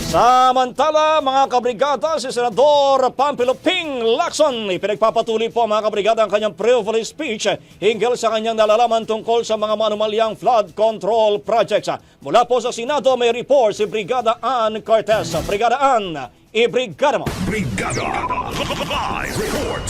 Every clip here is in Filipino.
Samantala, mga kabrigada, si Senador Pampilo Ping Lacson ipinagpapatuloy po mga kabrigada ang kanyang privilege speech hinggil sa kanyang nalalaman tungkol sa mga manumalyang flood control projects. Mula po sa Senado may report si Brigada Ann Cortez. Brigada Ann, i-brigada mo. Brigada Live Report.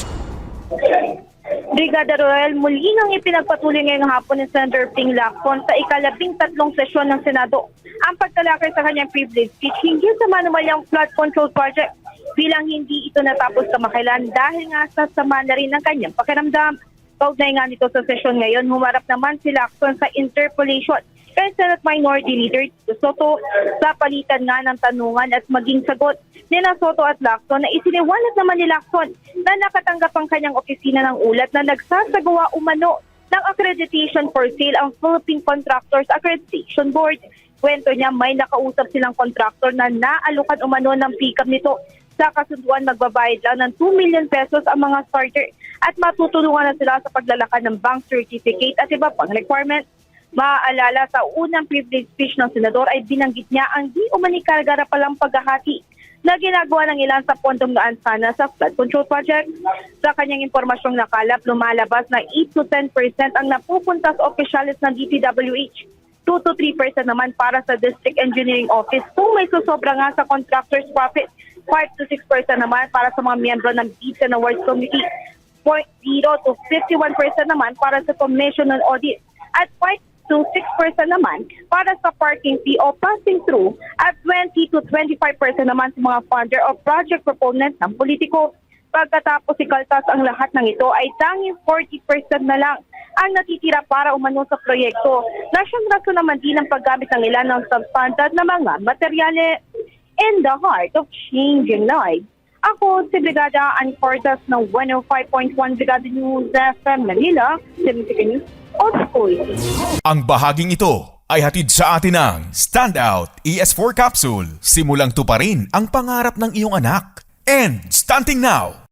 Brigada Roel, muli nang ipinagpatuloy ngayong hapon ni Senator Ping Lacson sa ika-13 sesyon ng Senado ang pagtalakay sa kanyang privilege speech hinggil sa manumalyang flood control project bilang hindi ito natapos kamakailan dahil nga sa sama na rin ng kanyang pakiramdam. Kaugnay nga nito sa sesyon ngayon, humarap naman si Lacson sa interpellation kay Senate Minority Leader Soto sa palitan nga ng tanungan at maging sagot ni Soto at Lacson na isiniwalat naman ni Lacson na nakatanggap ang kanyang opisina ng ulat na nagsasagawa umano ng accreditation for sale ang Philippine Contractors Accreditation Board. Kwento niya may nakausap silang contractor na naalukan umano ng pick-up nito. Sa kasunduan magbabayad lang ng 2 million pesos ang mga starter at matutulungan na sila sa paglalakad ng bank certificate at iba pang requirements. Maaalala sa unang privilege speech ng senador ay binanggit niya ang di umanikargara palang paghahati na ginagawa ng ilan sa pondong daan sana sa flood control project. Sa kanyang impormasyong nakalap, lumalabas na 8 to 10% ang napupunta sa opisyalis ng DPWH. 2 to 3% naman para sa District Engineering Office kung may susobra nga sa contractor's profit. 5 to 6% naman para sa mga miyembro ng Bids and Awards Committee. 0 to 51% naman para sa Commission on Audit. At 5 to 6% naman para sa parking fee o passing through at 20 to 25% naman sa mga funder o project proponent ng politiko. Pagkatapos ikaltas ang lahat ng ito ay tanging 40% na lang ang natitira para umano sa proyekto na siyang rason naman din ang paggamit ng ilan ng substandard na mga materyales in the heart of changing lives. Ako si Brigada Ann Cortez ng 105.1 Brigada News FM Manila, 70 News of School. Ang bahaging ito ay hatid sa atin ng Standout ES4 Capsule. Simulang tuparin ang pangarap ng iyong anak. And stunting now,